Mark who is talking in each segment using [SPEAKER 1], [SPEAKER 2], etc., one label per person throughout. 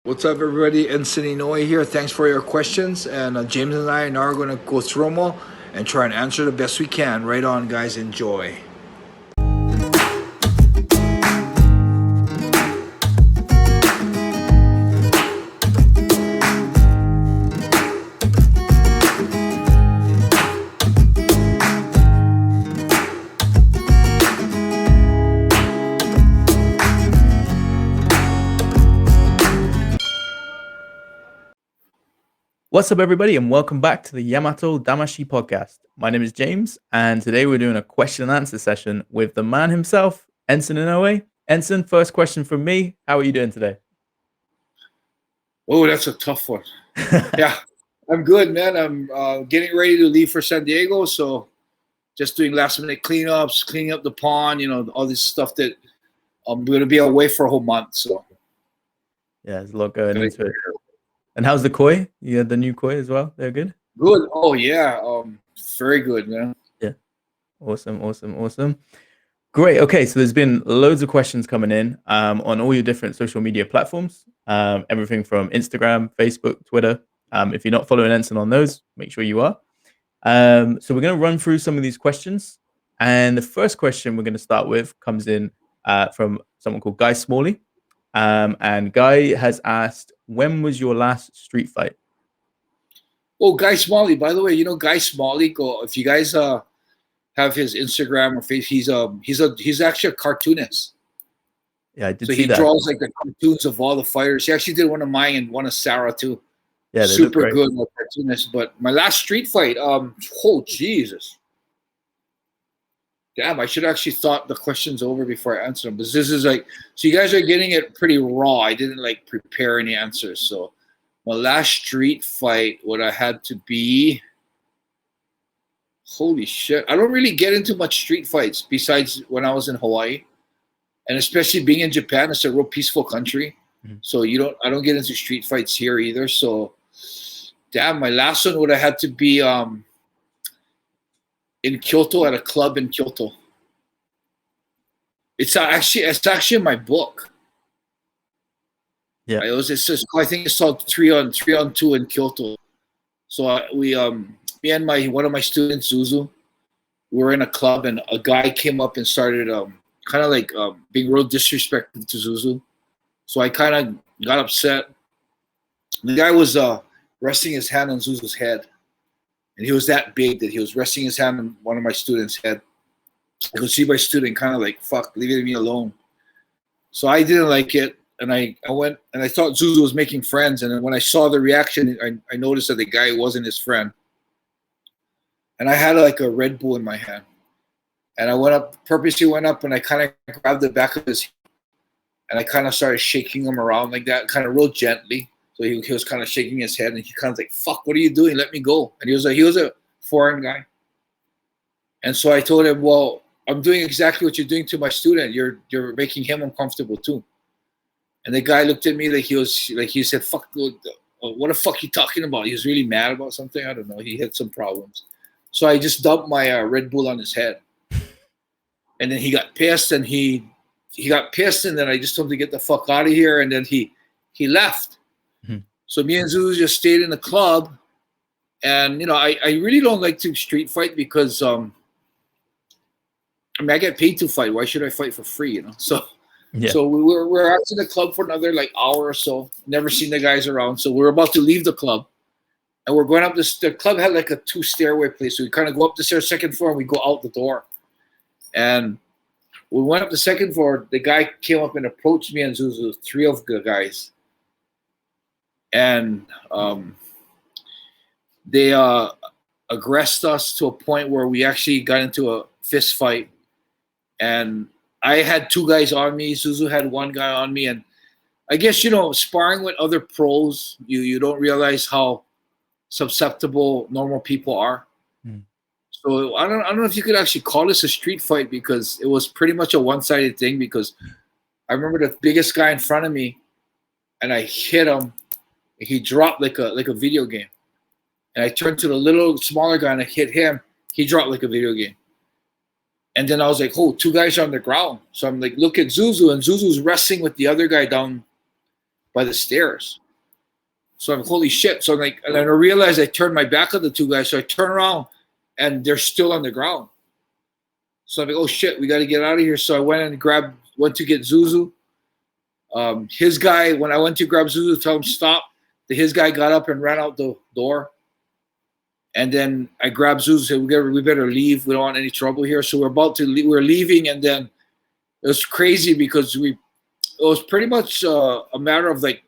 [SPEAKER 1] What's up, everybody? Enson Inoue here. Thanks for your questions. And James and I now are going to go through them all and try and answer the best we can. Right on, guys. Enjoy.
[SPEAKER 2] What's up, everybody, and welcome back to the Yamatodamashii podcast. My name is James, and today we're doing a question and answer session with the man himself, Enson Inoue. Enson, first question from me. How are you doing today?
[SPEAKER 3] Oh, that's a tough one. Yeah, I'm good, man. I'm getting ready to leave for San Diego, so just doing last-minute cleanups, cleaning up the pond, all this stuff that I'm going to be away for a whole month. So
[SPEAKER 2] yeah, there's a lot going into it. And how's the koi? You had the new koi as well. They're good?
[SPEAKER 3] Good. Oh, yeah. Very good, man.
[SPEAKER 2] Yeah. Awesome. Great. Okay, so there's been loads of questions coming in on all your different social media platforms, everything from Instagram, Facebook, Twitter. If you're not following Enson on those, make sure you are. So we're going to run through some of these questions. And the first question we're going to start with comes in from someone called Guy Smalley. And Guy has asked, when was your last street fight?
[SPEAKER 3] Oh, Guy Smalley. By the way, Guy Smalley. If you guys have his Instagram or Facebook, he's actually a cartoonist.
[SPEAKER 2] Yeah, I did
[SPEAKER 3] so
[SPEAKER 2] see
[SPEAKER 3] he
[SPEAKER 2] that.
[SPEAKER 3] draws like the cartoons of all the fighters. He actually did one of mine and one of Sarah too.
[SPEAKER 2] Yeah,
[SPEAKER 3] super good cartoonist. But my last street fight, oh Jesus. Damn, I should actually thought the questions over before I answer them. Because this is so you guys are getting it pretty raw. I didn't prepare any answers. So my last street fight would have had to be, holy shit. I don't really get into much street fights besides when I was in Hawaii. And especially being in Japan, it's a real peaceful country. Mm-hmm. So I don't get into street fights here either. So damn, my last one would have had to be in Kyoto at a club in Kyoto. It's actually in my book.
[SPEAKER 2] Yeah,
[SPEAKER 3] I think it's called 3-on-2 in Kyoto. So me and one of my students, Zuzu, we were in a club and a guy came up and started kind of being real disrespectful to Zuzu. So I kind of got upset. The guy was resting his hand on Zuzu's head. And he was that big that he was resting his hand on one of my students' head. I could see my student kind of fuck, leave me alone. So I didn't like it. And I went and I thought Zuzu was making friends. And then when I saw the reaction, I noticed that the guy wasn't his friend. And I had a Red Bull in my hand. And I purposely went up and I kind of grabbed the back of his head. And I kind of started shaking him around like that, kind of real gently. So he was kind of shaking his head and he kind of fuck, what are you doing? Let me go. And he was a foreign guy. And so I told him, well, I'm doing exactly what you're doing to my student. You're making him uncomfortable too. And the guy looked at me he said, fuck, what the fuck are you talking about? He was really mad about something. I don't know. He had some problems. So I just dumped my Red Bull on his head. And then he got pissed and he got pissed. And then I just told him to get the fuck out of here. And then he left. So me and Zuzu just stayed in the club, and I really don't like to street fight because I get paid to fight. Why should I fight for free? So we're out in the club for another hour or so. Never seen the guys around, so we're about to leave the club, and we're going up the club had a 2-stairway place, so we kind of go up the stairs, second floor, and we go out the door, and we went up the second floor. The guy came up and approached me and Zuzu, 3 of the guys. And they aggressed us to a point where we actually got into a fist fight. And I had 2 guys on me. Zuzu had 1 guy on me. And I guess, sparring with other pros, you don't realize how susceptible normal people are. Mm. So I don't know if you could actually call this a street fight because it was pretty much a one-sided thing because I remember the biggest guy in front of me and I hit him. He dropped like a video game. And I turned to the little smaller guy and I hit him. He dropped like a video game. And then I was like, oh, 2 guys are on the ground. So I'm like, look at Zuzu. And Zuzu's wrestling with the other guy down by the stairs. So I'm holy shit. So I'm like, and then I realized I turned my back on the two guys. So I turn around and they're still on the ground. So I'm like, oh shit, we got to get out of here. So I went to get Zuzu. His guy, when I went to grab Zuzu to tell him stop, his guy got up and ran out the door. And then I grabbed Zuzu and said, we better leave. We don't want any trouble here. So we're about to leave. We're leaving. And then it was crazy because it was pretty much a matter of like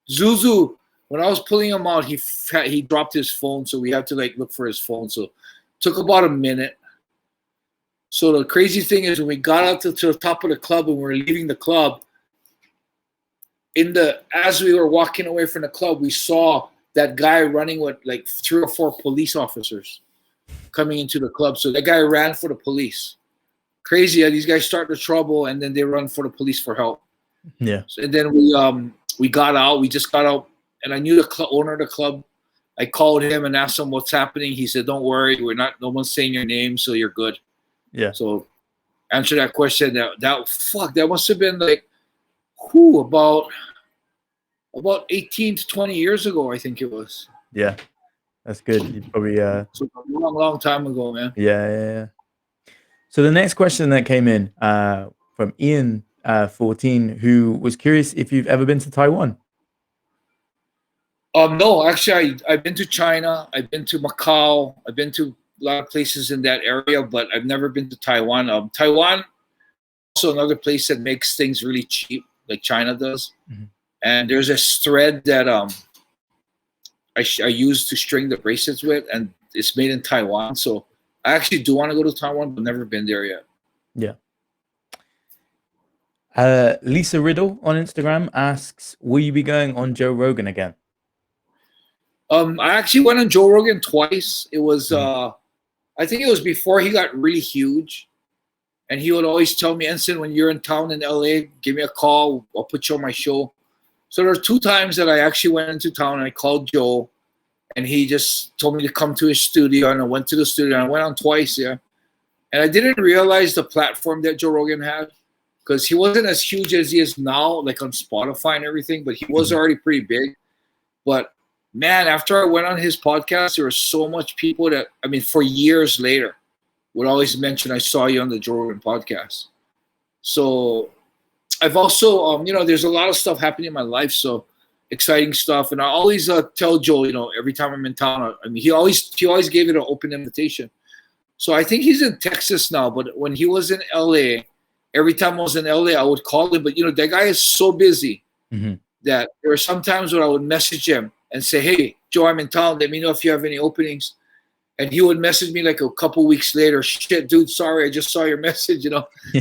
[SPEAKER 3] Zuzu, when I was pulling him out, he dropped his phone. So we had to like look for his phone. So it took about a minute. So the crazy thing is when we got out to the top of the club and we were leaving the club, as we were walking away from the club, we saw that guy running with like 3 or 4 police officers coming into the club. So that guy ran for the police. Crazy how these guys start the trouble and then they run for the police for help.
[SPEAKER 2] Yeah.
[SPEAKER 3] So, and then we got out. We just got out, and I knew the owner of the club. I called him and asked him what's happening. He said, "Don't worry, no one's saying your name, so you're good."
[SPEAKER 2] Yeah.
[SPEAKER 3] So answer that question. That must have been like about 18 to 20 years ago, I think it was.
[SPEAKER 2] Yeah. That's good. You probably
[SPEAKER 3] So a long time ago, man.
[SPEAKER 2] Yeah. So the next question that came in from Ian 14, who was curious if you've ever been to Taiwan.
[SPEAKER 3] No, actually, I've been to China. I've been to Macau. I've been to a lot of places in that area, but I've never been to Taiwan. Taiwan, also another place that makes things really cheap, like China does. Mm-hmm. And there's this thread that I use to string the bracelets with, and it's made in Taiwan. So I actually do want to go to Taiwan, but never been there yet.
[SPEAKER 2] Yeah. Lisa Riddle on Instagram asks, will you be going on Joe Rogan again?
[SPEAKER 3] I actually went on Joe Rogan twice. It was, I think it was before he got really huge. And he would always tell me, Enson, when you're in town in LA, give me a call. I'll put you on my show. So there were 2 times that I actually went into town and I called Joe. And he just told me to come to his studio. And I went to the studio and I went on twice, yeah. And I didn't realize the platform that Joe Rogan had, because he wasn't as huge as he is now, like on Spotify and everything, but he was already pretty big. But man, after I went on his podcast, there were so much people that, I mean, for years later, would always mention, I saw you on the Joe Rogan podcast. So I've also, there's a lot of stuff happening in my life, so exciting stuff. And I always tell Joe, every time I'm in town, I mean, he always gave it an open invitation. So I think he's in Texas now, but when he was in LA, every time I was in LA, I would call him. But, that guy is so busy that there were some times when I would message him and say, hey, Joe, I'm in town. Let me know if you have any openings. And he would message me like a couple weeks later. Shit, dude, sorry, I just saw your message.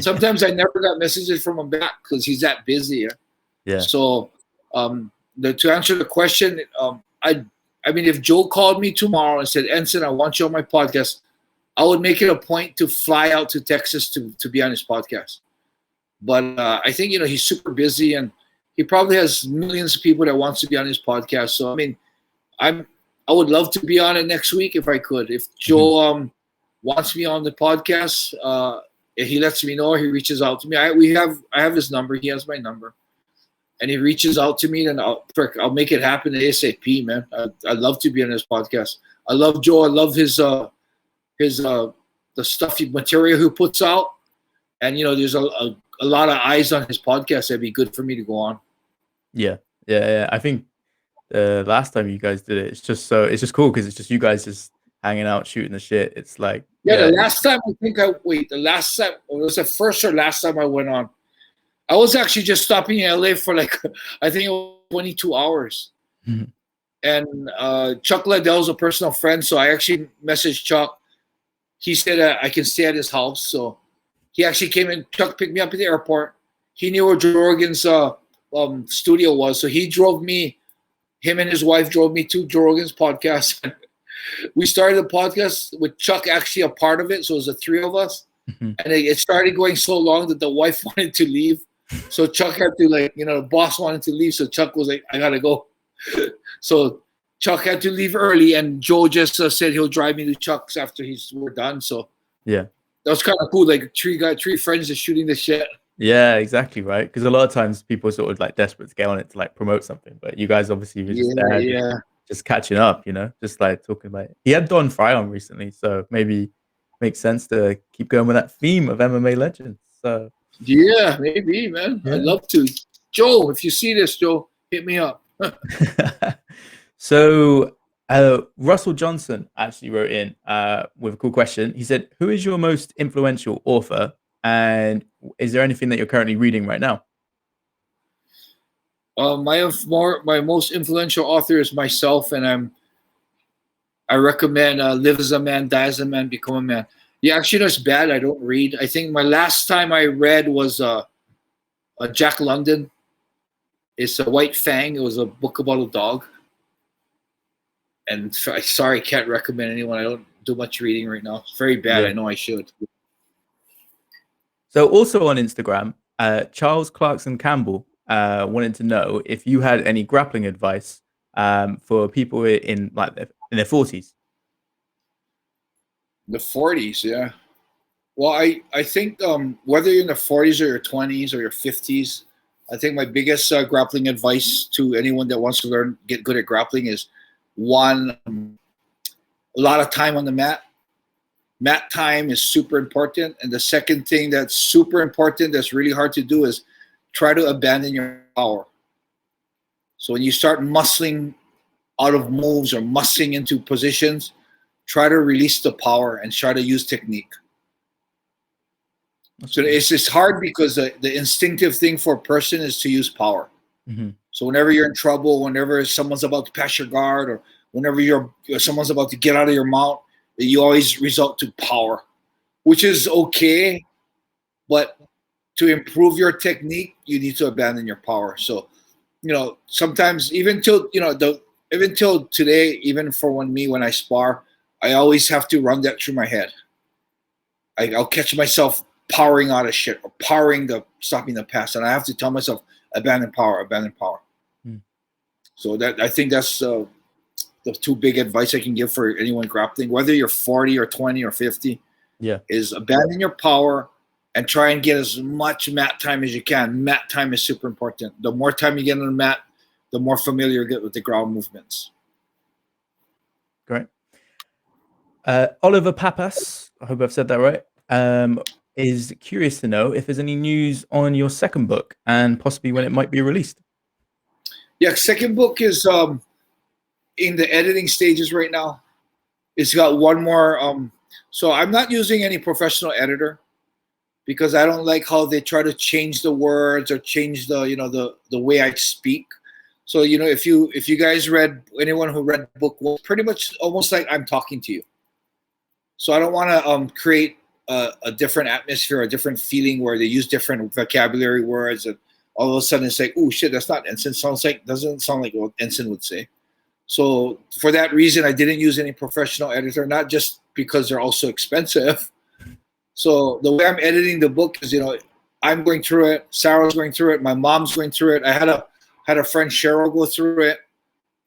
[SPEAKER 3] Sometimes I never got messages from him back because he's that busy.
[SPEAKER 2] Yeah.
[SPEAKER 3] So to answer the question, I mean, if Joe called me tomorrow and said, Enson, I want you on my podcast, I would make it a point to fly out to Texas to be on his podcast. But I think, he's super busy and he probably has millions of people that wants to be on his podcast. So, I mean, I would love to be on it next week if I could. If Joe wants me on the podcast, if he lets me know, he reaches out to me. I have his number. He has my number. And he reaches out to me, then I'll make it happen ASAP, man. I'd love to be on his podcast. I love Joe. I love his the stuff material he puts out. And, there's a lot of eyes on his podcast. That'd be good for me to go on.
[SPEAKER 2] Yeah. I think last time you guys did it, it's just cool because it's just you guys just hanging out, shooting the shit. It's like
[SPEAKER 3] the last time the last time, it was the first or last time I went on. I was actually just stopping in LA for like, I think it was 22 hours. And Chuck Liddell's a personal friend, so I actually messaged Chuck. He said I can stay at his house, so he actually came in. Chuck picked me up at the airport. He knew where Joe Rogan's studio was, so he drove me. Him and his wife drove me to Joe Rogan's podcast. We started the podcast with Chuck actually a part of it, so it was the 3 of us. And it started going so long that the wife wanted to leave. So Chuck had to the boss wanted to leave, so Chuck was like, I gotta go. So Chuck had to leave early, and Joe just said he'll drive me to Chuck's after we're done. So
[SPEAKER 2] yeah,
[SPEAKER 3] that was kind of cool. Like three friends just shooting the shit.
[SPEAKER 2] Yeah, exactly, right. Because a lot of times people are sort of like desperate to get on it to like promote something, but you guys obviously were just
[SPEAKER 3] Yeah,
[SPEAKER 2] there,
[SPEAKER 3] yeah,
[SPEAKER 2] just catching up, just like talking about it. He had Don Fry on recently, so maybe makes sense to keep going with that theme of MMA legends. So
[SPEAKER 3] yeah. Maybe, man. I'd
[SPEAKER 2] yeah.
[SPEAKER 3] love to. Joe, if you see this, Joe, hit me up.
[SPEAKER 2] So Russell Johnson actually wrote in with a cool question. He said, "Who is your most influential author, and is there anything that you're currently reading right now?"
[SPEAKER 3] My most influential author is myself, and I recommend Live as a Man, Die as a Man, Become a Man. Yeah, actually, that's bad. I don't read. I think my last time I read was Jack London. It's a White Fang. It was a book about a dog. And sorry, I can't recommend anyone. I don't do much reading right now. It's very bad.
[SPEAKER 2] Yeah.
[SPEAKER 3] I know I should.
[SPEAKER 2] So also on Instagram, Charles Clarkson Campbell wanted to know if you had any grappling advice for people in like in their 40s.
[SPEAKER 3] The 40s, yeah. Well, I think whether you're in the 40s or your 20s or your 50s, I think my biggest grappling advice to anyone that wants to get good at grappling is one, a lot of time on the mat. Mat time is super important. And the second thing that's super important that's really hard to do is try to abandon your power. So when you start muscling out of moves or muscling into positions, try to release the power and try to use technique. So it's hard because the instinctive thing for a person is to use power.
[SPEAKER 2] Mm-hmm.
[SPEAKER 3] So whenever you're in trouble, whenever someone's about to pass your guard, or whenever someone's about to get out of your mount, you always resort to power, which is okay. But to improve your technique, you need to abandon your power. So, sometimes even till today, even for when I spar, I always have to run that through my head. I'll catch myself powering out of shit or stopping the pass, and I have to tell myself abandon power. So I think that's the two big advice I can give for anyone grappling, whether you're 40 or 20 or 50.
[SPEAKER 2] Yeah,
[SPEAKER 3] is abandon your power and try and get as much mat time as you can. Mat time is super important. The more time you get on the mat, the more familiar you get with the ground movements.
[SPEAKER 2] great. Oliver Papas, I hope I've said that right, is curious to know if there's any news on your second book and possibly when it might be released.
[SPEAKER 3] Yeah, second book is in the editing stages right now. It's got one more. So I'm not using any professional editor because I don't like how they try to change the words or change the way I speak. So if you guys anyone who read the book, well, pretty much almost like I'm talking to you. So I don't want to create a different atmosphere, a different feeling where they use different vocabulary words, and all of a sudden it's like, oh shit, that's not Enson. Doesn't sound like what Enson would say. So for that reason, I didn't use any professional editor, not just because they're also expensive. So the way I'm editing the book is, I'm going through it, Sarah's going through it, my mom's going through it. I had a friend Cheryl go through it,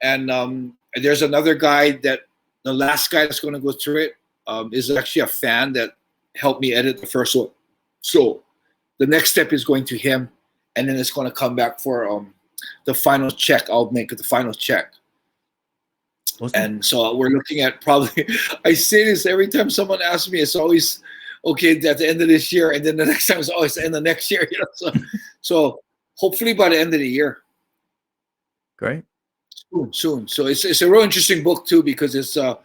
[SPEAKER 3] and there's another guy the last guy that's going to go through it is actually a fan that helped me edit the first one. So the next step is going to him, and then it's going to come back for the final check. I'll make it the final check. Awesome. And so we're looking at probably, I say this every time someone asks me, it's always, okay, at the end of this year, and then the next time is always the end of next year. So hopefully by the end of the year.
[SPEAKER 2] Great.
[SPEAKER 3] Soon. So it's a real interesting book too, because it's the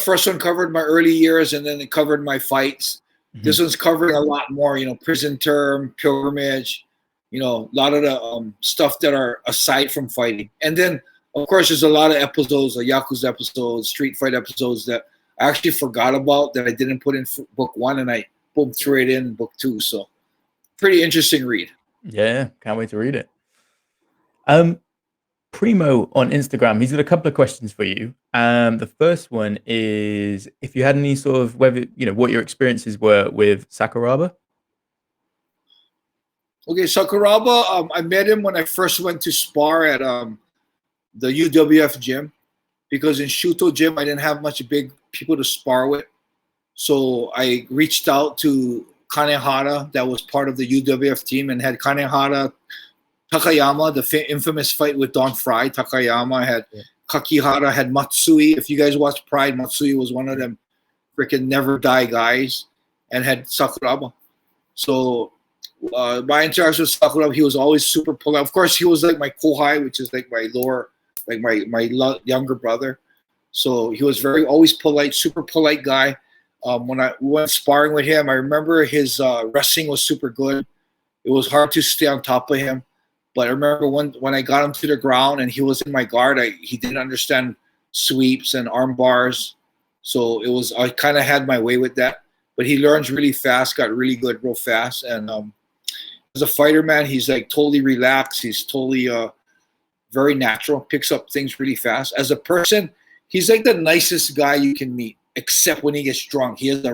[SPEAKER 3] first one covered my early years, and then it covered my fights. Mm-hmm. This one's covering a lot more, prison term, pilgrimage, a lot of the stuff that are aside from fighting. And then, of course, there's a lot of episodes, like Yakuza episodes, Street Fight episodes that I actually forgot about that I didn't put in book one, and I boom threw it in book two. So pretty interesting read.
[SPEAKER 2] Yeah, can't wait to read it. Primo on Instagram, he's got a couple of questions for you. The first one is if you had any sort of what your experiences were with Sakuraba.
[SPEAKER 3] Okay, Sakuraba, I met him when I first went to spar at the UWF gym, because in Shuto gym I didn't have much big people to spar with. So I reached out to Kanehara that was part of the UWF team, and had Kanehara, Takayama, the infamous fight with Don Fry. Takayama had Kakihara, had Matsui. If you guys watch Pride, Matsui was one of them freaking never die guys, and had Sakuraba. So my interaction with Sakuraba, he was always super polite. Of course, he was like my kohai, which is like my lower, like my younger brother. So he was always polite, super polite guy. When we went sparring with him, I remember his wrestling was super good. It was hard to stay on top of him. But I remember when I got him to the ground and he was in my guard, he didn't understand sweeps and arm bars. So I kind of had my way with that. But he learns really fast, got really good real fast. And as a fighter, man, he's like totally relaxed. He's totally very natural, picks up things really fast. As a person, he's like the nicest guy you can meet, except when he gets drunk. He has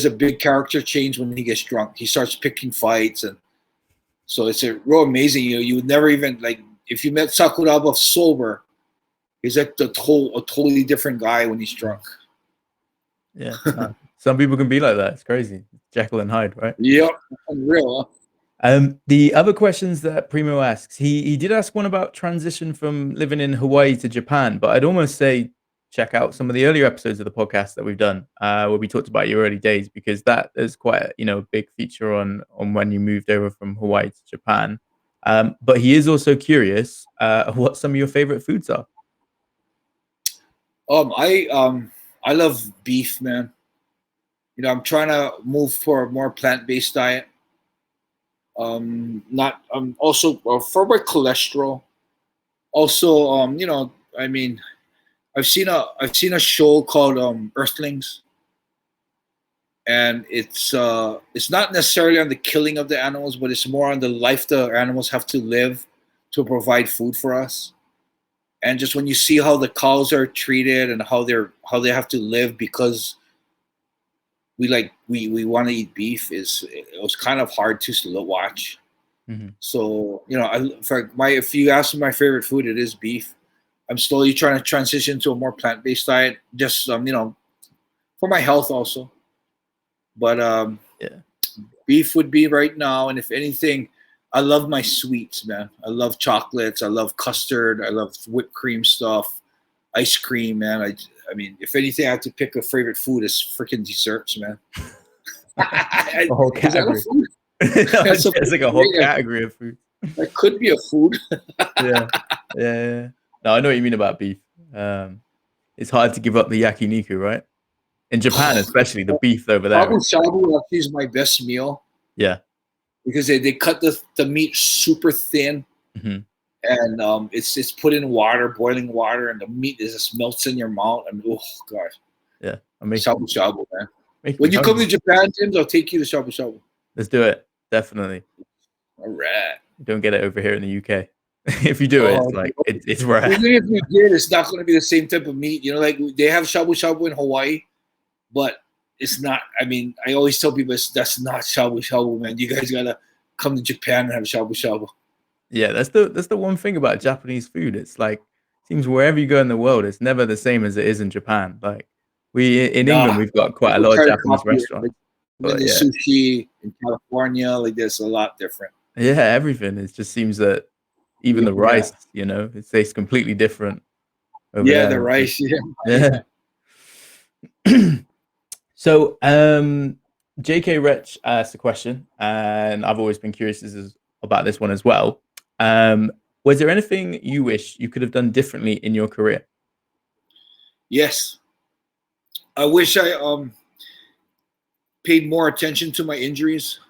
[SPEAKER 3] a big character change when he gets drunk. He starts picking fights, and so it's a real amazing. You would never even, like, if you met Sakuraba sober, he's like a totally different guy when he's drunk.
[SPEAKER 2] Yeah, some people can be like that. It's crazy. Jekyll and Hyde, right?
[SPEAKER 3] Yep, unreal. Huh?
[SPEAKER 2] The other questions that Primo asks, he did ask one about transition from living in Hawaii to Japan, but I'd almost say check out some of the earlier episodes of the podcast that we've done, where we talked about your early days, because that is quite a big feature on when you moved over from Hawaii to Japan. But he is also curious what some of your favorite foods are.
[SPEAKER 3] I love beef, man. I'm trying to move for a more plant-based diet. Also for my cholesterol. Also, I mean, I've seen a show called Earthlings, and it's not necessarily on the killing of the animals, but it's more on the life the animals have to live to provide food for us. And just when you see how the cows are treated and how they have to live because we want to eat beef, it was kind of hard to watch. Mm-hmm. So if you ask me my favorite food, it is beef. I'm slowly trying to transition to a more plant-based diet, just for my health also. But beef would be right now, and if anything, I love my sweets, man. I love chocolates. I love custard. I love whipped cream stuff, ice cream, man. I mean, if anything, I have to pick a favorite food, it's freaking desserts, man.
[SPEAKER 2] A whole category. It's like a whole category of food.
[SPEAKER 3] That could be a food.
[SPEAKER 2] Yeah. No, I know what you mean about beef. It's hard to give up the yakiniku, right? In Japan, especially, the beef over there.
[SPEAKER 3] Shabu is my best meal.
[SPEAKER 2] Yeah.
[SPEAKER 3] Because they cut the meat super thin, mm-hmm. And it's put in water, boiling water, and the meat just melts in your mouth. And oh god,
[SPEAKER 2] yeah,
[SPEAKER 3] shabu shabu, man. When you come to Japan, Tim, I'll take you to shabu shabu.
[SPEAKER 2] Let's do it, definitely.
[SPEAKER 3] All right.
[SPEAKER 2] Don't get it over here in the UK. If you do it's rare.
[SPEAKER 3] Even if you did, it's not going to be the same type of meat. Like they have shabu shabu in Hawaii, but it's not. I mean, I always tell people that's not shabu shabu, man. You guys gotta come to Japan and have shabu shabu.
[SPEAKER 2] Yeah, that's the one thing about Japanese food. It's like, seems wherever you go in the world, it's never the same as it is in Japan. Like England, we've got quite a lot of Japanese restaurants.
[SPEAKER 3] But sushi in California, like there's a lot different.
[SPEAKER 2] Yeah, everything. It just seems that even the rice, it tastes completely different. Over there.
[SPEAKER 3] The rice.
[SPEAKER 2] Yeah. So, J.K. Wretch asked a question, and I've always been curious about this one as well. Was there anything you wish you could have done differently in your career? Yes.
[SPEAKER 3] I wish I paid more attention to my injuries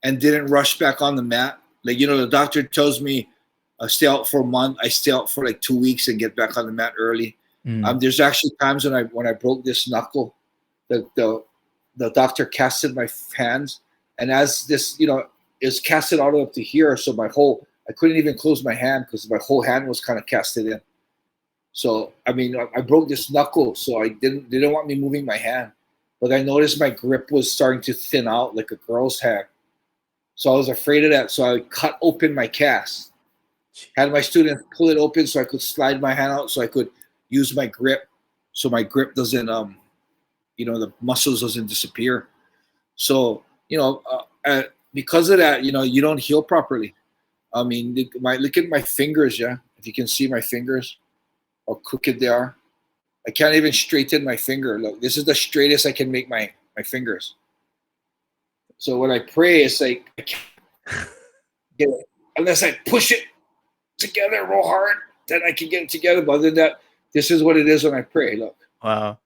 [SPEAKER 3] and didn't rush back on the mat. Like, the doctor tells me stay out for a month. I stay out for like 2 weeks and get back on the mat early. There's actually times when I broke this knuckle, the doctor casted my hands, and as this, is casted all the way up to here, so I couldn't even close my hand because my whole hand was kind of casted in. So I mean, I broke this knuckle, so they didn't want me moving my hand, but I noticed my grip was starting to thin out like a girl's hand. So I was afraid of that, so I cut open my cast. Had my student pull it open so I could slide my hand out so I could use my grip, so my grip doesn't the muscles doesn't disappear. So, because of that, you don't heal properly. I mean, look at my fingers, yeah. If you can see my fingers, how crooked they are. I can't even straighten my finger. Look, this is the straightest I can make my fingers. So when I pray, it's like I can't get it unless I push it together real hard. Then I can get it together. But other than that, this is what it is when I pray. Look.
[SPEAKER 2] Wow.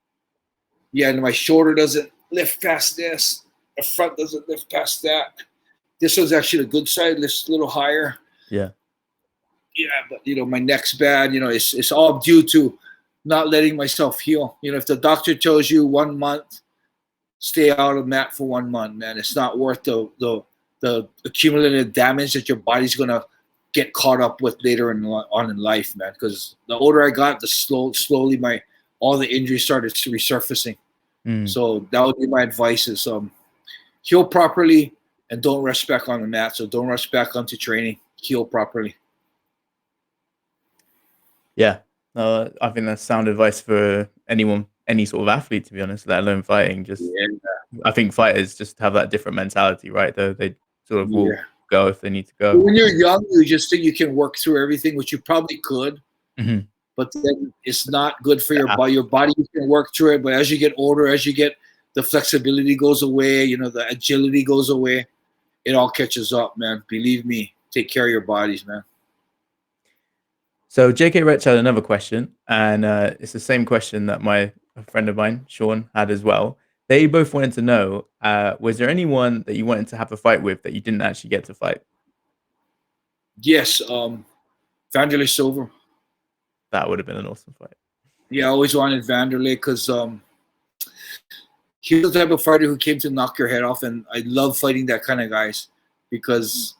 [SPEAKER 3] Yeah, and my shoulder doesn't lift past this. The front doesn't lift past that. This one's actually the good side, lifts a little higher.
[SPEAKER 2] Yeah.
[SPEAKER 3] Yeah, but my neck's bad. It's all due to not letting myself heal. If the doctor tells you 1 month, stay out of mat for 1 month, man. It's not worth the accumulated damage that your body's gonna get caught up with later on in life, man. Because the older I got, the slowly all the injuries started resurfacing. So that would be my advice: is heal properly and don't rush back on the mat. So don't rush back onto training. Heal properly.
[SPEAKER 2] Yeah, I think that's sound advice for anyone, any sort of athlete, to be honest, let alone fighting. I think fighters just have that different mentality, right? They sort of will go if they need to go.
[SPEAKER 3] When you're young, you just think you can work through everything, which you probably could.
[SPEAKER 2] Mm-hmm.
[SPEAKER 3] But then it's not good for your body. Your body, you can work through it, but as you get older, the flexibility goes away, the agility goes away, it all catches up, man. Believe me, take care of your bodies, man.
[SPEAKER 2] So JK Rich had another question, and it's the same question that a friend of mine, Sean, had as well. They both wanted to know, was there anyone that you wanted to have a fight with that you didn't actually get to fight?
[SPEAKER 3] Yes, Evangelist Silva.
[SPEAKER 2] That would have been an awesome fight.
[SPEAKER 3] Yeah, I always wanted Vanderlei because he's the type of fighter who came to knock your head off, and I love fighting that kind of guys because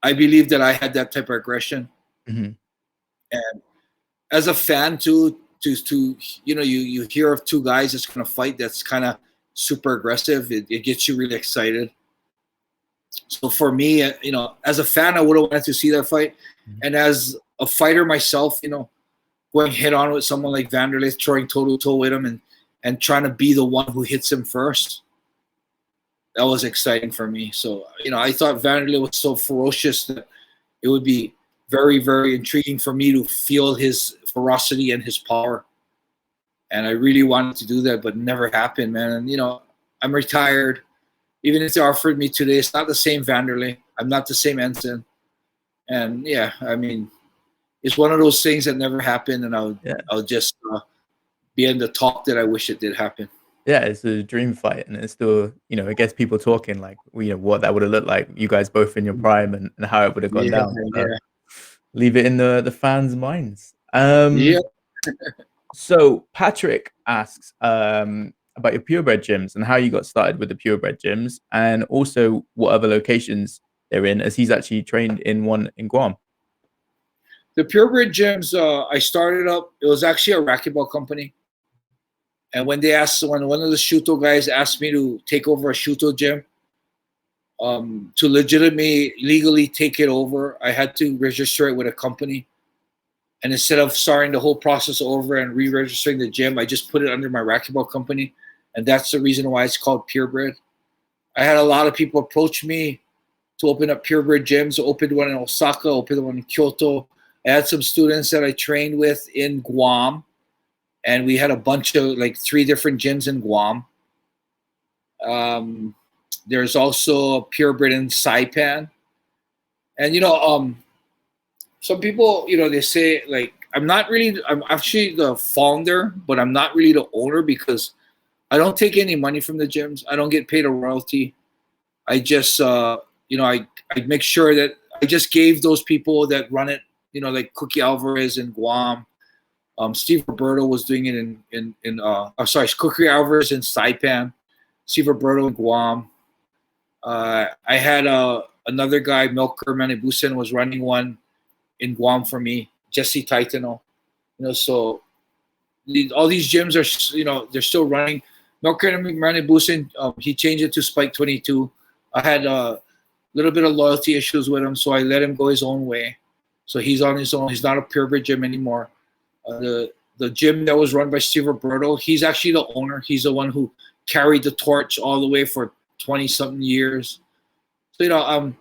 [SPEAKER 3] I believe that I had that type of aggression.
[SPEAKER 2] Mm-hmm.
[SPEAKER 3] And as a fan too, you hear of two guys that's going to fight that's kind of super aggressive. It gets you really excited. So for me, as a fan, I would have wanted to see that fight. Mm-hmm. And as a fighter myself, going head on with someone like Vanderlei, throwing toe to toe with him and trying to be the one who hits him first. That was exciting for me. So, I thought Vanderlei was so ferocious that it would be very, very intriguing for me to feel his ferocity and his power. And I really wanted to do that, but it never happened, man. And, I'm retired. Even if they offered me today, it's not the same Vanderlei. I'm not the same Enson. And, yeah, I mean, it's one of those things that never happened, and I'll just be in the talk that I wish it did happen.
[SPEAKER 2] Yeah, it's a dream fight, and it's still, it gets people talking, like, what that would have looked like, you guys both in your prime, and how it would have gone down. So leave it in the fans' minds. So Patrick asks about your purebred gyms and how you got started with the purebred gyms, and also what other locations they're in, as he's actually trained in one in Guam.
[SPEAKER 3] The purebred gyms, I started up, it was actually a racquetball company. And when one of the Shuto guys asked me to take over a Shuto gym, to legally take it over, I had to register it with a company. And instead of starting the whole process over and re-registering the gym, I just put it under my racquetball company. And that's the reason why it's called Purebred. I had a lot of people approach me to open up purebred gyms. I opened one in Osaka, opened one in Kyoto. I had some students that I trained with in Guam, and we had a bunch of 3 different gyms in Guam. There's also a purebred in Saipan. And, some people, they say, I'm actually the founder, but I'm not really the owner because I don't take any money from the gyms. I don't get paid a royalty. I just, I make sure that I just gave those people that run it, like Cookie Alvarez in Guam. Steve Roberto was doing it Cookie Alvarez in Saipan. Steve Roberto in Guam. I had another guy, Melker Manibusen, was running one in Guam for me. Jesse Titano. So all these gyms are, they're still running. Melker Manibusen, he changed it to Spike 22. I had a little bit of loyalty issues with him, so I let him go his own way. So he's on his own. He's not a purebred gym anymore. The gym that was run by Steve Roberto, he's actually the owner. He's the one who carried the torch all the way for 20-something years. So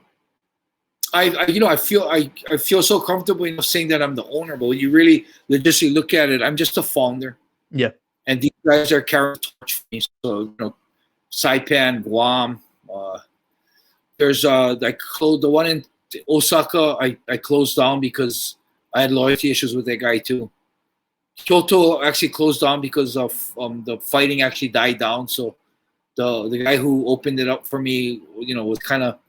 [SPEAKER 3] I feel so comfortable enough saying that I'm the owner, but when you really logistically look at it, I'm just a founder.
[SPEAKER 2] Yeah.
[SPEAKER 3] And these guys are carrying the torch for me. So Saipan, Guam. There's the one in Osaka. I closed down because I had loyalty issues with that guy too. Kyoto actually closed down because of the fighting actually died down. So the guy who opened it up for me, was kind of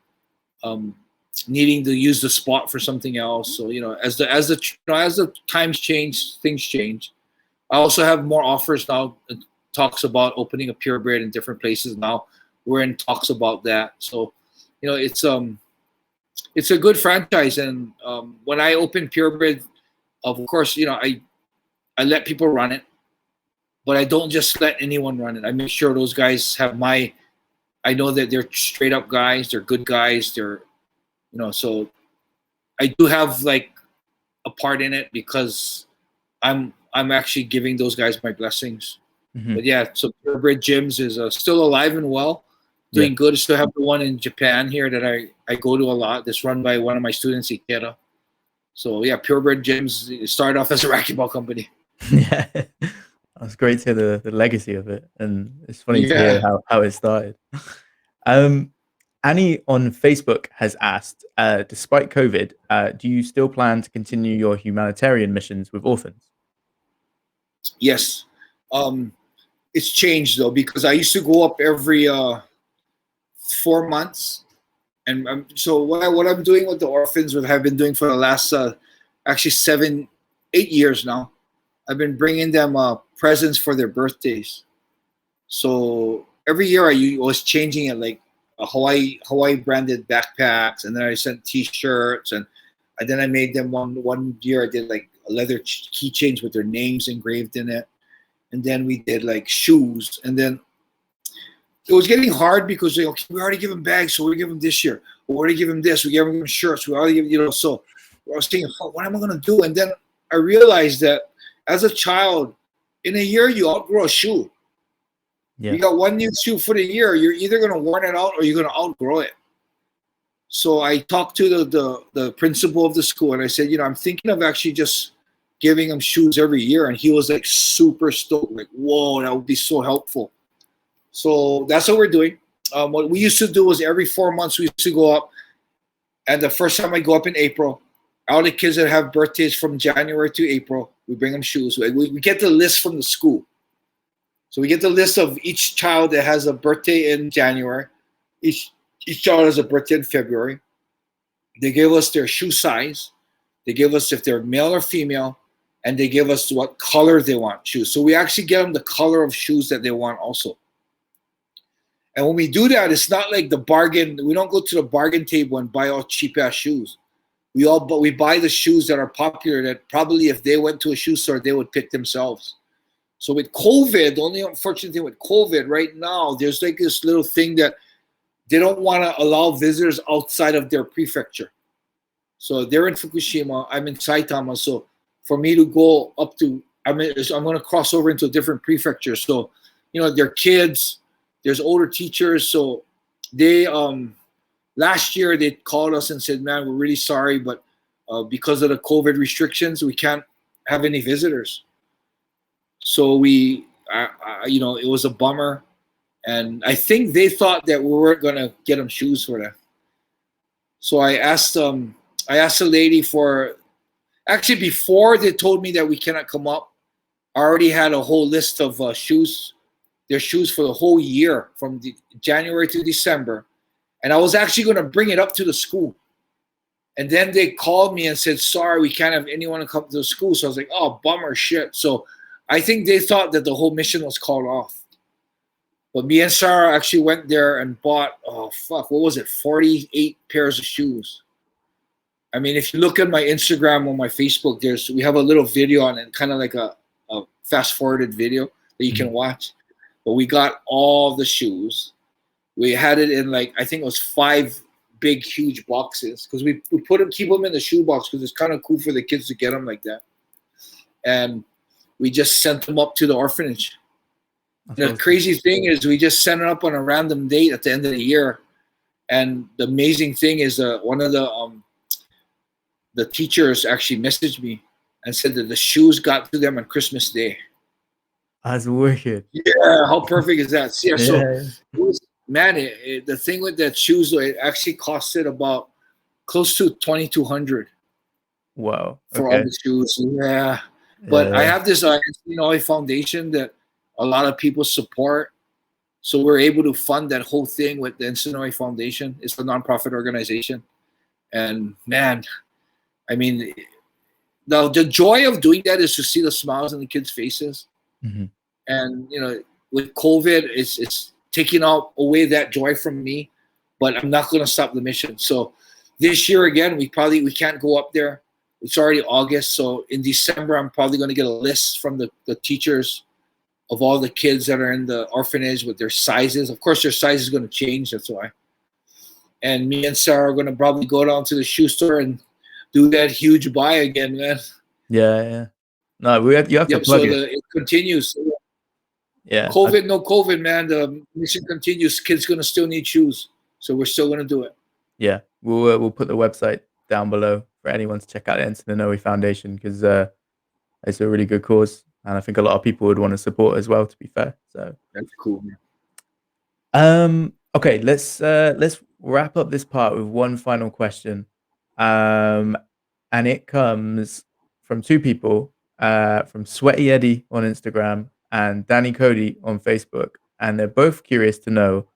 [SPEAKER 3] needing to use the spot for something else. So as the times change, things change. I also have more offers now. It talks about opening a purebred in different places now. We're in talks about that. So it's a good franchise. And when I open purebred, of course, I let people run it, but I don't just let anyone run it. I make sure those guys have I know that they're straight up guys. They're good guys. They're, so I do have like a part in it because I'm actually giving those guys my blessings.
[SPEAKER 2] Mm-hmm.
[SPEAKER 3] But yeah, so purebred gyms is still alive and well, doing good. I still have the one in Japan here that I go to a lot. That's run by one of my students, Ikeda. So yeah, purebred gyms started off as a racquetball company.
[SPEAKER 2] Yeah, it's great to hear the legacy of it, and it's funny to hear how it started. Annie on Facebook has asked, despite COVID, do you still plan to continue your humanitarian missions with orphans?
[SPEAKER 3] Yes. It's changed though, because I used to go up every 4 months. And so what I'm doing with the orphans, what I've been doing for the last actually 7-8 years now, I've been bringing them presents for their birthdays. So every year I was changing it, like a Hawaii branded backpacks, and then I sent T-shirts, and then I made them one year I did like a leather keychains with their names engraved in it, and then we did like shoes, and then it was getting hard because we already give them bags, so we give them this year. We already give them this, we give them shirts, we already give, so I was thinking, what am I gonna do? And then I realized that as a child, in a year you outgrow a shoe. Yeah. You got one new shoe for the year, you're either gonna worn it out or you're gonna outgrow it. So I talked to the principal of the school, and I said, I'm thinking of actually just giving them shoes every year. And he was like super stoked, like, whoa, that would be so helpful. So that's what we're doing. What we used to do was every 4 months we used to go up, and the first time I go up in April, all the kids that have birthdays from January to April, we bring them shoes. We get the list from the school. So we get the list of each child that has a birthday in January. Each child has a birthday in February. They give us their shoe size. They give us if they're male or female, and they give us what color they want shoes. So we actually get them the color of shoes that they want also. And when we do that, it's not like the bargain. We don't go to the bargain table and buy all cheap ass shoes. We buy the shoes that are popular, that probably if they went to a shoe store, they would pick themselves. So with COVID, the only unfortunate thing with COVID right now, there's like this little thing that they don't want to allow visitors outside of their prefecture. So they're in Fukushima, I'm in Saitama. So for me to go up to, I'm going to cross over into a different prefecture. So, they're kids, there's older teachers. So they, last year they called us and said, man, we're really sorry, but because of the COVID restrictions, we can't have any visitors. So it was a bummer. And I think they thought that we weren't going to get them shoes for them. So I asked the lady actually before they told me that we cannot come up, I already had a whole list of shoes, their shoes for the whole year from January to December. And I was actually going to bring it up to the school. And then they called me and said, sorry, we can't have anyone come to the school. So I was like, oh, bummer shit. So I think they thought that the whole mission was called off. But me and Sarah actually went there and bought, 48 pairs of shoes. I mean, if you look at my Instagram or my Facebook, we have a little video on it, kind of like a fast-forwarded video that you can watch. But we got all the shoes. We had it in I think it was 5 big, huge boxes, because we keep them in the shoe box because it's kind of cool for the kids to get them like that. And we just sent them up to the orphanage.
[SPEAKER 2] That's
[SPEAKER 3] The
[SPEAKER 2] awesome.
[SPEAKER 3] crazy thing is we just sent it up on a random date at the end of the year. And the amazing thing is one of the teachers actually messaged me and said that the shoes got to them on Christmas Day.
[SPEAKER 2] That's wicked.
[SPEAKER 3] Yeah, how perfect is that? Yeah, so
[SPEAKER 2] Yeah.
[SPEAKER 3] it was, man, the thing with that shoes, it actually costed about close to 2,200
[SPEAKER 2] Wow.
[SPEAKER 3] for all
[SPEAKER 2] Okay.
[SPEAKER 3] the shoes. Yeah, but I
[SPEAKER 2] Yeah.
[SPEAKER 3] have this Inoue foundation that a lot of people support, so we're able to fund that whole thing with the Inoue Foundation. It's a nonprofit organization, and man, I mean, the joy of doing that is to see the smiles on the kids' faces.
[SPEAKER 2] Mhm.
[SPEAKER 3] And with COVID, it's taking away that joy from me. But I'm not going to stop the mission. So this year again, we can't go up there. It's already August, so in December I'm probably going to get a list from the teachers of all the kids that are in the orphanage with their sizes. Of course, their size is going to change. That's why. And me and Sarah are going to probably go down to the shoe store and do that huge buy again, man.
[SPEAKER 2] Yeah. Yeah. No, you have to
[SPEAKER 3] Yep. So
[SPEAKER 2] plug it.
[SPEAKER 3] it continues.
[SPEAKER 2] Yeah.
[SPEAKER 3] COVID, no COVID, man. The mission continues. Kids gonna still need shoes, so we're still gonna do it.
[SPEAKER 2] Yeah. We'll put the website down below for anyone to check out the Enson Inoue Foundation, because it's a really good cause, and I think a lot of people would want to support as well, to be fair. So
[SPEAKER 3] That's cool, man.
[SPEAKER 2] okay, let's wrap up this part with one final question. And it comes from two people, from Sweaty Eddie on Instagram and Danny Cody on Facebook, and they're both curious to know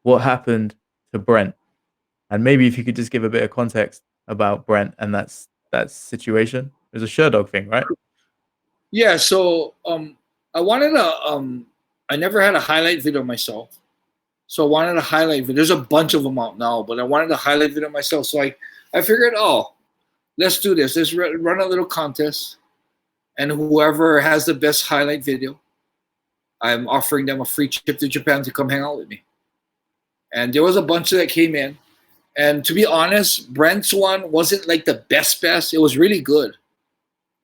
[SPEAKER 2] what happened to Brent, and maybe if you could just give a bit of context about Brent and that situation. It was a Sherdog thing, right?
[SPEAKER 3] Yeah. So I wanted I never had a highlight video myself, so I wanted a highlight video. There's a bunch of them out now, but I wanted a highlight video myself. So I figured, let's do this. Let's run a little contest, and whoever has the best highlight video, I'm offering them a free trip to Japan to come hang out with me. And there was a bunch that came in. And to be honest, Brent's one wasn't like the best. It was really good.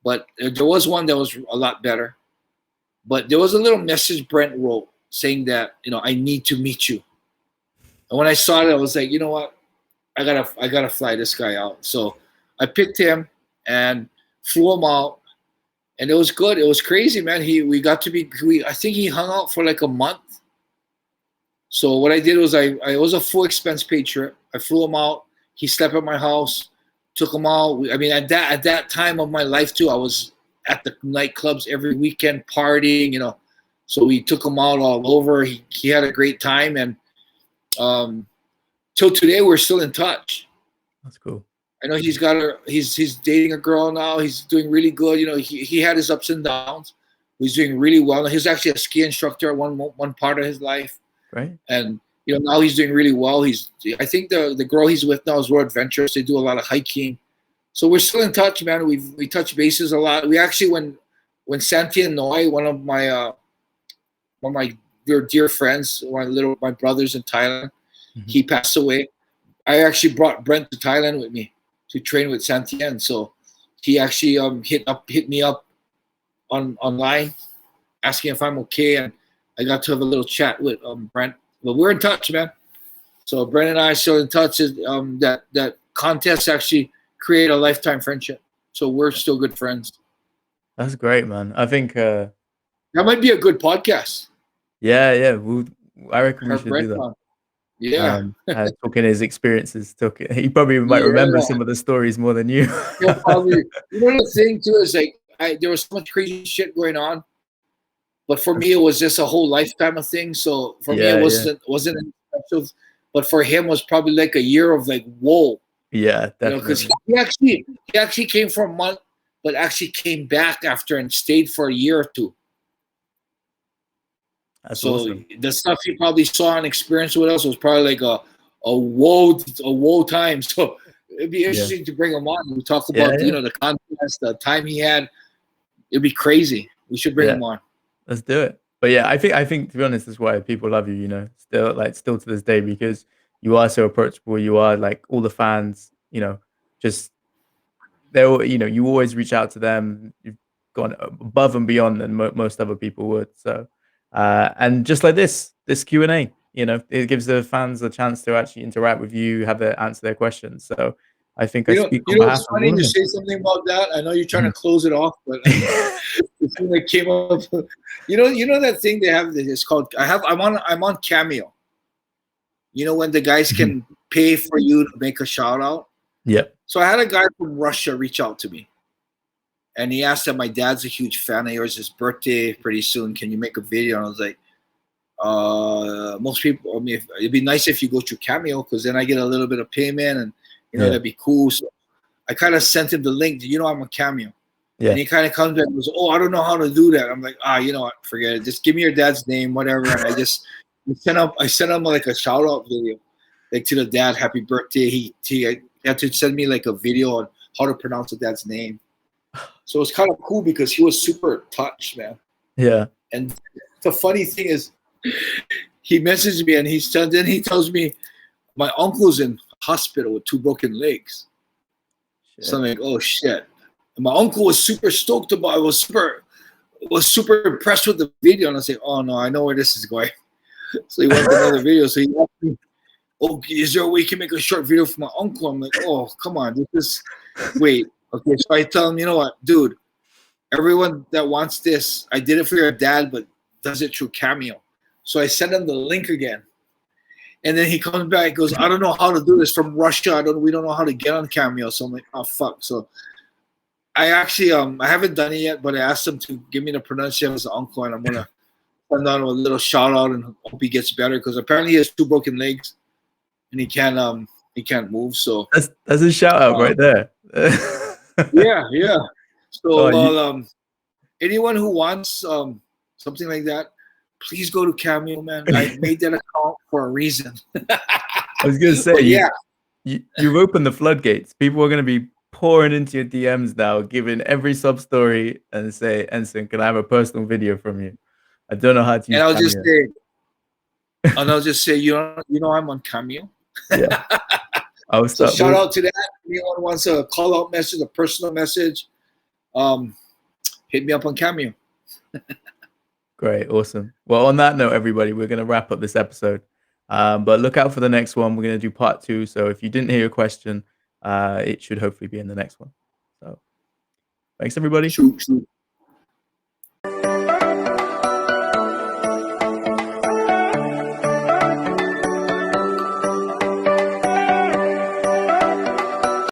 [SPEAKER 3] But there was one that was a lot better. But there was a little message Brent wrote saying that, I need to meet you. And when I saw it, I was like, you know what? I gotta fly this guy out. So I picked him and flew him out. And it was good. It was crazy, man. I think he hung out for like a month. So what I did was it was a full expense paid trip. I flew him out. He slept at my house, took him out. I mean, at that time of my life too, I was at the nightclubs every weekend partying, So we took him out all over. He had a great time, and till today we're still in touch.
[SPEAKER 2] That's cool.
[SPEAKER 3] I know he's dating a girl now. He's doing really good. He had his ups and downs. He's doing really well. He's actually a ski instructor at one part of his life.
[SPEAKER 2] Right.
[SPEAKER 3] And now he's doing really well. I think the girl he's with now is real adventurous. They do a lot of hiking. So we're still in touch, man. We touch bases a lot. We actually when Santi and Inoue, one of my dear friends, my brothers in Thailand, he passed away. I actually brought Brent to Thailand with me to train with Santian. So he actually hit me up online asking if I'm okay, and I got to have a little chat with Brent. But we're in touch, man. So Brent and I are still in touch. That contest actually created a lifetime friendship. So we're still good friends.
[SPEAKER 2] That's great, man. I think
[SPEAKER 3] that might be a good podcast.
[SPEAKER 2] Yeah. I reckon we should
[SPEAKER 3] Brent
[SPEAKER 2] do that.
[SPEAKER 3] on. Yeah.
[SPEAKER 2] Talking his experiences. He probably might remember some of the stories more than you.
[SPEAKER 3] Yeah, probably. The thing too is like there was so much crazy shit going on, but for me it was just a whole lifetime of things. So for me it wasn't special, but for him it was probably like a year of like whoa.
[SPEAKER 2] Yeah, definitely.
[SPEAKER 3] Because he actually came for a month, but actually came back after and stayed for a year or two.
[SPEAKER 2] That's
[SPEAKER 3] so
[SPEAKER 2] awesome.
[SPEAKER 3] The stuff he probably saw and experienced with us was probably like a woe time. So it'd be interesting to bring him on. We talk about the contest, the time he had. It'd be crazy. We should bring him on.
[SPEAKER 2] Let's do it. But yeah, I think to be honest, that's why people love you. Still to this day, because you are so approachable. You are like all the fans. Just they're you always reach out to them. You've gone above and beyond than most other people would. So And just like this Q&A, you know, it gives the fans a chance to actually interact with you, have to answer their questions. So I think I speak
[SPEAKER 3] You
[SPEAKER 2] on
[SPEAKER 3] know,
[SPEAKER 2] behalf
[SPEAKER 3] it's
[SPEAKER 2] of
[SPEAKER 3] funny
[SPEAKER 2] all of
[SPEAKER 3] you
[SPEAKER 2] them.
[SPEAKER 3] say something about that. I know you're trying to close it off, but the thing that came up, you know that thing they have. It's called. I'm on Cameo. You know when the guys can pay for you to make a shout out.
[SPEAKER 2] Yeah.
[SPEAKER 3] So I had a guy from Russia reach out to me, and he asked that my dad's a huge fan of yours. His birthday pretty soon. Can you make a video? And I was like, most people. I mean, it'd be nice if you go through Cameo because then I get a little bit of payment, and you know that'd be cool. So I kind of sent him the link. You know, I'm on Cameo.
[SPEAKER 2] Yeah.
[SPEAKER 3] And he kind of comes back and goes, "Oh, I don't know how to do that." I'm like, you know what? Forget it. Just give me your dad's name, whatever. And I sent him like a shout out video, like to the dad, happy birthday. He had to send me like a video on how to pronounce the dad's name. So it's kind of cool because he was super touched, man.
[SPEAKER 2] Yeah.
[SPEAKER 3] And the funny thing is, he messaged me and he tells me my uncle's in hospital with 2 broken legs.
[SPEAKER 2] Shit.
[SPEAKER 3] So I'm like, oh shit. And my uncle was super stoked about it, was super impressed with the video. And I say, oh no, I know where this is going. So he went to another video. So he asked me, oh, is there a way you can make a short video for my uncle? I'm like, oh, come on. Wait. Okay, so I tell him, you know what, dude, everyone that wants this, I did it for your dad, but does it through Cameo. So I send him the link again. And then he comes back and goes, I don't know how to do this from Russia. We don't know how to get on Cameo. So I'm like, oh, fuck. So I actually, I haven't done it yet, but I asked him to give me the pronunciation of his uncle, and I'm going to send out a little shout out and hope he gets better because apparently he has 2 broken legs and he can't move. So
[SPEAKER 2] that's a shout out right there.
[SPEAKER 3] yeah. So anyone who wants something like that, please go to Cameo, man. I made that account for a reason.
[SPEAKER 2] I was gonna say, you've opened the floodgates. People are gonna be pouring into your DMs now, giving every sub story and say, Enson, can I have a personal video from you? I don't know how to use Cameo.
[SPEAKER 3] I'll just say, you know, I'm on Cameo.
[SPEAKER 2] Yeah.
[SPEAKER 3] So shout out to that. Anyone wants a call out message, a personal message, hit me up on Cameo.
[SPEAKER 2] Great, awesome. Well, on that note, everybody, we're going to wrap up this episode. But look out for the next one. We're going to do part 2. So if you didn't hear your question, it should hopefully be in the next one. So thanks, everybody.
[SPEAKER 3] True.